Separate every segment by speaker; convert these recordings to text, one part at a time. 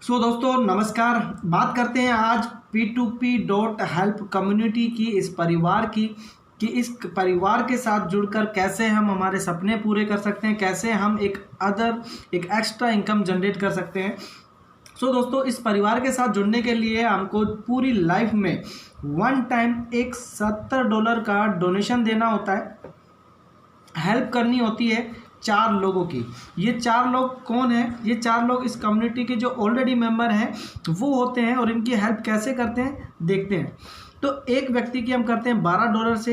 Speaker 1: दोस्तों नमस्कार। बात करते हैं आज P2P कम्युनिटी की, इस परिवार की कि इस परिवार के साथ जुड़कर कैसे हम हमारे सपने पूरे कर सकते हैं, कैसे हम एक एक्स्ट्रा इनकम जनरेट कर सकते हैं। दोस्तों इस परिवार के साथ जुड़ने के लिए हमको पूरी लाइफ में वन टाइम एक $70 का डोनेशन देना होता है। हेल्प करनी होती है 4 लोगों की। ये 4 लोग कौन हैं? ये 4 लोग इस कम्युनिटी के जो ऑलरेडी मेंबर हैं वो होते हैं। और इनकी हेल्प कैसे करते हैं देखते हैं। तो एक व्यक्ति की हम करते हैं $12 से,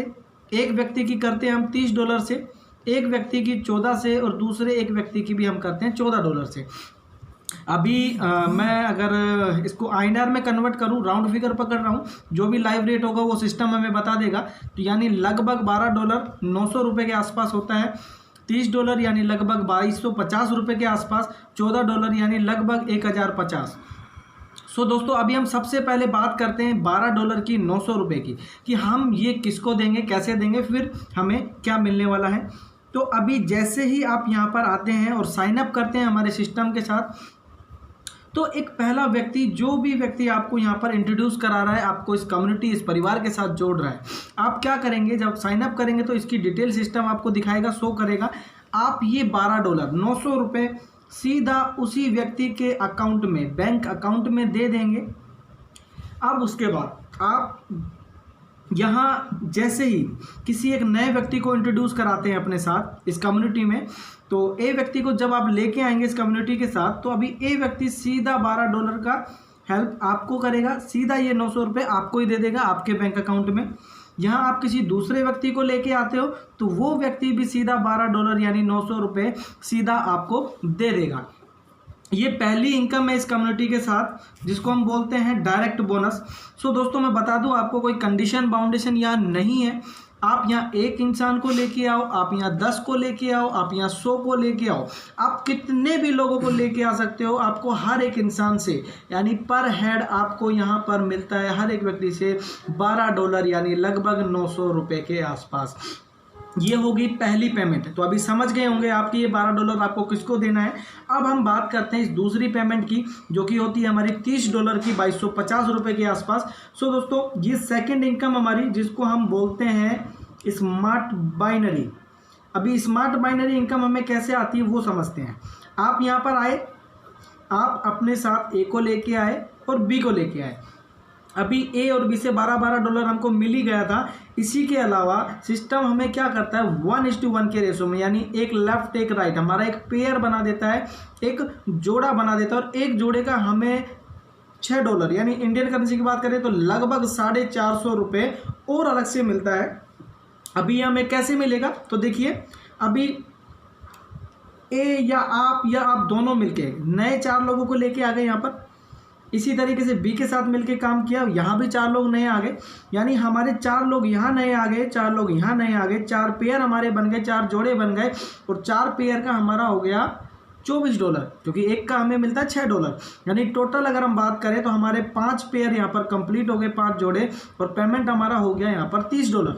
Speaker 1: एक व्यक्ति की करते हैं हम $30 से, एक व्यक्ति की 14 से और दूसरे एक व्यक्ति की भी हम करते हैं $14 से। अभी मैं अगर इसको INR में कन्वर्ट करूं, राउंड फिगर पकड़ रहा हूं, जो भी लाइव रेट होगा वो सिस्टम हमें बता देगा। तो यानी लगभग $12 ₹900 के आसपास होता है, $30 यानी लगभग ₹2250 के आसपास, $14 यानी लगभग 1050। दोस्तों अभी हम सबसे पहले बात करते हैं $12 की, ₹900 की, कि हम ये किसको देंगे, कैसे देंगे, फिर हमें क्या मिलने वाला है। तो अभी जैसे ही आप यहाँ पर आते हैं और साइन अप करते हैं हमारे सिस्टम के साथ, तो एक पहला व्यक्ति, जो भी व्यक्ति आपको यहाँ पर इंट्रोड्यूस करा रहा है, आपको इस कम्युनिटी, इस परिवार के साथ जोड़ रहा है, आप क्या करेंगे, जब साइन अप करेंगे तो इसकी डिटेल सिस्टम आपको दिखाएगा, शो करेगा। आप ये $12 ₹900 सीधा उसी व्यक्ति के अकाउंट में, बैंक अकाउंट में दे देंगे। अब उसके बाद आप यहाँ जैसे ही किसी एक नए व्यक्ति को इंट्रोड्यूस कराते हैं अपने साथ इस कम्युनिटी में, तो ए व्यक्ति को जब आप लेके आएंगे इस कम्युनिटी के साथ, तो अभी ए व्यक्ति सीधा $12 का हेल्प आपको करेगा, सीधा ये ₹900 आपको ही दे देगा आपके बैंक अकाउंट में। यहाँ आप किसी दूसरे व्यक्ति को लेके आते हो तो वो व्यक्ति भी सीधा $12 यानी ₹900 सीधा आपको दे देगा। ये पहली इनकम है इस कम्युनिटी के साथ, जिसको हम बोलते हैं डायरेक्ट बोनस। दोस्तों मैं बता दूं आपको, कोई कंडीशन बाउंडेशन यहाँ नहीं है। आप यहाँ एक इंसान को लेके आओ, आप यहाँ 10 को लेके आओ, आप यहाँ 100 को लेके आओ, आप कितने भी लोगों को लेके आ सकते हो। आपको हर एक इंसान से यानी पर हेड आपको यहाँ पर मिलता है हर एक व्यक्ति से $12 यानी लगभग ₹900 के आसपास। ये होगी पहली पेमेंट। तो अभी समझ गए होंगे आपकी ये $12 आपको किसको देना है। अब हम बात करते हैं इस दूसरी पेमेंट की, जो कि होती है हमारी $30 की, ₹2250 के आसपास। दोस्तों ये सेकंड इनकम हमारी, जिसको हम बोलते हैं स्मार्ट बाइनरी। अभी स्मार्ट बाइनरी इनकम हमें कैसे आती है वो समझते हैं। आप यहाँ पर आए, आप अपने साथ ए को लेके आए और बी को लेके आए। अभी ए और बी से $12 हमको मिल ही गया था। इसी के अलावा सिस्टम हमें क्या करता है, 1:1 के रेशो में, यानी एक लेफ्ट एक राइट, हमारा एक पेयर बना देता है, एक जोड़ा बना देता है। और एक जोड़े का हमें $6 यानी इंडियन करेंसी की बात करें तो लगभग ₹450 और अलग से मिलता है। अभी हमें कैसे मिलेगा तो देखिए, अभी ए या आप दोनों मिलके नए 4 लोगों को लेके आ गए यहाँ पर। इसी तरीके से बी के साथ मिलके काम किया, यहाँ भी 4 लोग नए आ गए, यानी हमारे 4 लोग यहाँ नए आ गए, 4 लोग यहाँ नए आ गए, 4 पेयर हमारे बन गए, 4 जोड़े बन गए। और 4 पेयर का हमारा हो गया $24, क्योंकि एक का हमें मिलता है $6। यानी टोटल अगर हम बात करें तो हमारे 5 पेयर यहाँ पर कंप्लीट हो गए, 5 जोड़े, और पेमेंट हमारा हो गया यहाँ पर $30।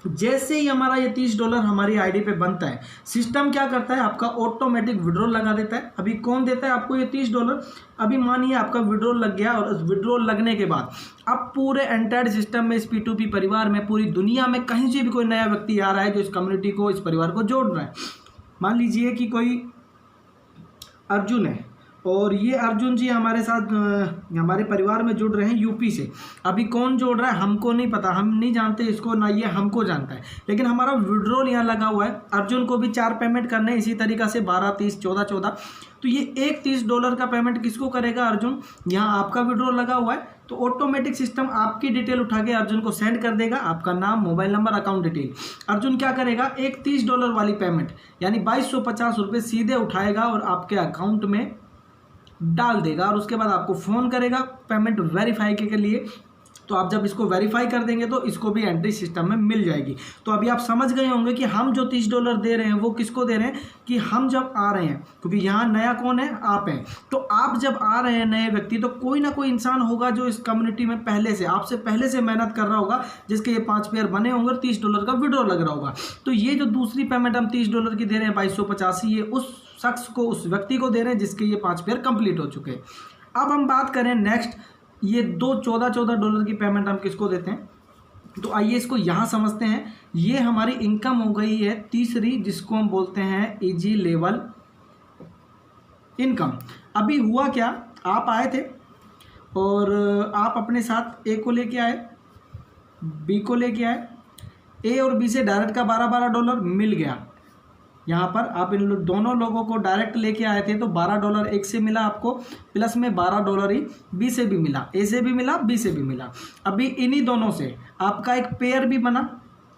Speaker 1: जैसे ही हमारा ये $30 हमारी आईडी पे बनता है, सिस्टम क्या करता है, आपका ऑटोमेटिक विड्रॉल लगा देता है। अभी कौन देता है आपको ये $30? अभी मानिए आपका विड्रॉल लग गया, और उस विड्रॉल लगने के बाद अब पूरे एंटायर सिस्टम में, इस P2P परिवार में, पूरी दुनिया में कहीं से भी कोई नया व्यक्ति आ रहा है जो इस कम्युनिटी को, इस परिवार को जोड़ रहा है। मान लीजिए कि कोई अर्जुन है, और ये अर्जुन जी हमारे साथ हमारे परिवार में जुड़ रहे हैं यूपी से। अभी कौन जोड़ रहा है हमको नहीं पता, हम नहीं जानते इसको, ना ये हमको जानता है, लेकिन हमारा विड्रॉल यहाँ लगा हुआ है। अर्जुन को भी 4 पेमेंट करने, इसी तरीक़ा से 12, 30, 14। तो ये एक $30 का पेमेंट किसको करेगा अर्जुन? यहाँ आपका विड्रॉल लगा हुआ है, तो ऑटोमेटिक सिस्टम आपकी डिटेल उठा के अर्जुन को सेंड कर देगा, आपका नाम, mobile number, account detail. Arjun क्या करेगा, एक $30 वाली पेमेंट यानी ₹2250 सीधे उठाएगा और आपके अकाउंट में डाल देगा, और उसके बाद आपको फ़ोन करेगा पेमेंट वेरीफाई के लिए। तो आप जब इसको वेरीफाई कर देंगे तो इसको भी एंट्री सिस्टम में मिल जाएगी। तो अभी आप समझ गए होंगे कि हम जो $30 दे रहे हैं वो किसको दे रहे हैं, कि हम जब आ रहे हैं, क्योंकि यहाँ नया कौन है, आप हैं। तो आप जब आ रहे हैं नए व्यक्ति, तो कोई ना कोई इंसान होगा जो इस कम्युनिटी में पहले से, आपसे पहले से मेहनत कर रहा होगा, जिसके ये 5 पेयर बने होंगे और $30 का विड्रॉ लग रहा होगा। तो ये जो दूसरी पेमेंट हम $30 की दे रहे हैं, 2285, ये उस शख्स को, उस व्यक्ति को दे रहे हैं जिसके ये 5 पेयर कंप्लीट हो चुके हैं। अब हम बात करें नेक्स्ट, ये दो 14 डॉलर की पेमेंट हम किसको देते हैं, तो आइए इसको यहाँ समझते हैं। ये हमारी इनकम हो गई है तीसरी, जिसको हम बोलते हैं इजी लेवल इनकम। अभी हुआ क्या, आप आए थे और आप अपने साथ ए को लेके आए, बी को लेके आए, ए और बी से डायरेक्ट का 12 डॉलर मिल गया। यहाँ पर आप इन दोनों लोगों को डायरेक्ट लेके आए थे तो 12 डॉलर एक से मिला आपको, प्लस में 12 डॉलर ही बी से भी मिला, ए से भी मिला, बी से भी मिला। अभी इन्हीं दोनों से आपका एक पेयर भी बना,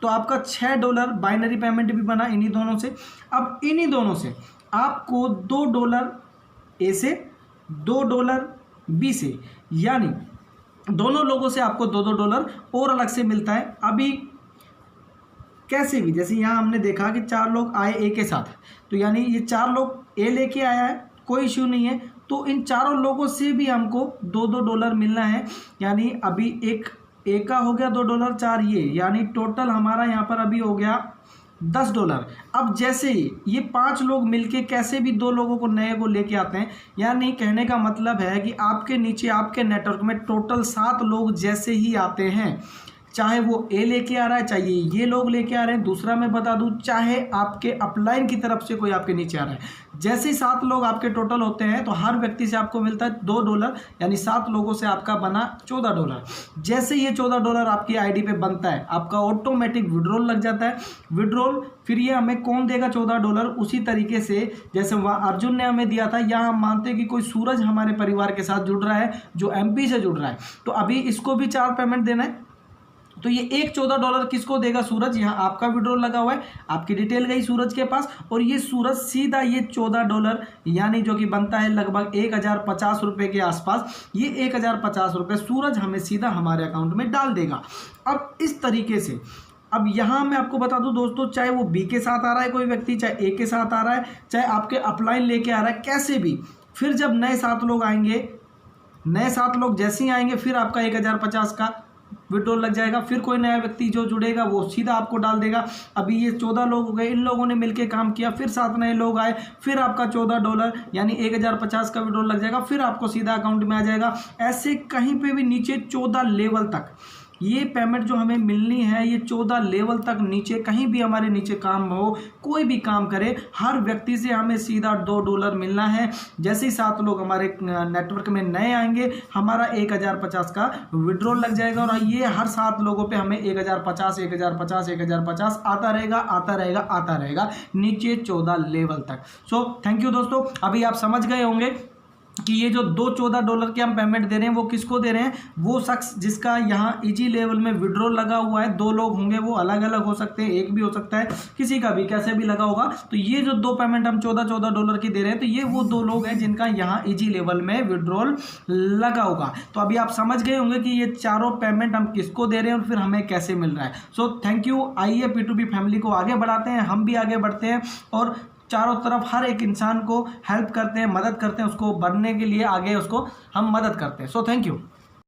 Speaker 1: तो आपका 6 डॉलर बाइनरी पेमेंट भी बना इन्हीं दोनों से। अब इन्हीं दोनों से आपको 2 डॉलर ए से, 2 डॉलर बी से, यानी दोनों लोगों से आपको 2-2 डॉलर और अलग से मिलता है। अभी कैसे भी, जैसे यहाँ हमने देखा कि 4 लोग आए ए के साथ, तो यानी ये 4 लोग ए लेके आया है, कोई इश्यू नहीं है, तो इन चारों लोगों से भी हमको 2-2 डॉलर मिलना है। यानी अभी एक ए का हो गया 2 डॉलर, 4 यानी टोटल हमारा यहाँ पर अभी हो गया 10 डॉलर। अब जैसे ही ये 5 लोग मिलके कैसे भी 2 लोगों को नए को लेके आते हैं, यानी कहने का मतलब है कि आपके नीचे आपके नेटवर्क में टोटल 7 लोग जैसे ही आते हैं, चाहे वो ए लेके आ रहा है, चाहे ये लोग लेके आ रहे हैं, दूसरा मैं बता दूं, चाहे आपके अपलाइन की तरफ से कोई आपके नीचे आ रहा है, जैसे ही 7 लोग आपके टोटल होते हैं तो हर व्यक्ति से आपको मिलता है 2 डॉलर, यानी 7 लोगों से आपका बना 14 डॉलर। जैसे ये 14 डॉलर आपकी आईडी पे बनता है, आपका ऑटोमेटिक विड्रॉल लग जाता है। विड्रॉल फिर ये हमें कौन देगा 14 डॉलर, उसी तरीके से जैसे वहाँ अर्जुन ने हमें दिया था, यहाँ हम मानते हैं कि कोई सूरज हमारे परिवार के साथ जुड़ रहा है जो MP से जुड़ रहा है, तो अभी इसको भी 4 पेमेंट देना है। तो ये एक 14 डॉलर किसको देगा, सूरज। यहाँ आपका विड्रॉल लगा हुआ है, आपकी डिटेल गई सूरज के पास, और ये सूरज सीधा ये 14 डॉलर यानी जो कि बनता है लगभग 1050 रुपये के आसपास, ये 1050 रुपये सूरज हमें सीधा हमारे अकाउंट में डाल देगा। अब इस तरीके से, अब यहाँ मैं आपको बता दूं दोस्तों, चाहे वो बी के साथ आ रहा है कोई व्यक्ति, चाहे ए के साथ आ रहा है, चाहे आपके अपलाइन लेके आ रहा है, कैसे भी, फिर जब नए 7 लोग आएंगे, नए 7 लोग जैसे ही आएंगे, फिर आपका 1050 का विड्रॉल लग जाएगा। फिर कोई नया व्यक्ति जो जुड़ेगा वो सीधा आपको डाल देगा। अभी ये 14 लोग हो गए, इन लोगों ने मिलकर काम किया, फिर 7 नए लोग आए, फिर आपका 14 डॉलर यानी 1050 का विड्रॉल लग जाएगा, फिर आपको सीधा अकाउंट में आ जाएगा। ऐसे कहीं पे भी नीचे 14 लेवल तक ये पेमेंट जो हमें मिलनी है, ये 14 लेवल तक नीचे कहीं भी हमारे नीचे काम हो, कोई भी काम करे, हर व्यक्ति से हमें सीधा 2 डॉलर मिलना है। जैसे ही 7 लोग हमारे नेटवर्क में नए आएंगे, हमारा 1050 का विड्रॉल लग जाएगा, और ये हर 7 लोगों पे हमें 1050 1050 1050 आता रहेगा, आता रहेगा, आता रहेगा नीचे 14 लेवल तक। सो थैंक यू दोस्तों। अभी आप समझ गए होंगे कि ये जो 14 डॉलर के हम पेमेंट दे रहे हैं वो किसको दे रहे हैं, वो शख्स जिसका यहाँ इजी लेवल में विड्रॉल लगा हुआ है। 2 लोग होंगे, वो अलग अलग हो सकते हैं, एक भी हो सकता है, किसी का भी कैसे भी लगा होगा। तो ये जो 2 पेमेंट हम 14 डॉलर की दे रहे हैं, तो ये वो 2 लोग हैं जिनका यहाँ इजी लेवल में विड्रॉल लगा होगा। तो अभी आप समझ गए होंगे कि ये चारों पेमेंट हम किसको दे रहे हैं और फिर हमें कैसे मिल रहा है। So thank you. आइए P2P फैमिली को आगे बढ़ाते हैं, हम भी आगे बढ़ते हैं और चारों तरफ हर एक इंसान को हेल्प करते हैं, मदद करते हैं, उसको बढ़ने के लिए आगे उसको हम मदद करते हैं। So thank you.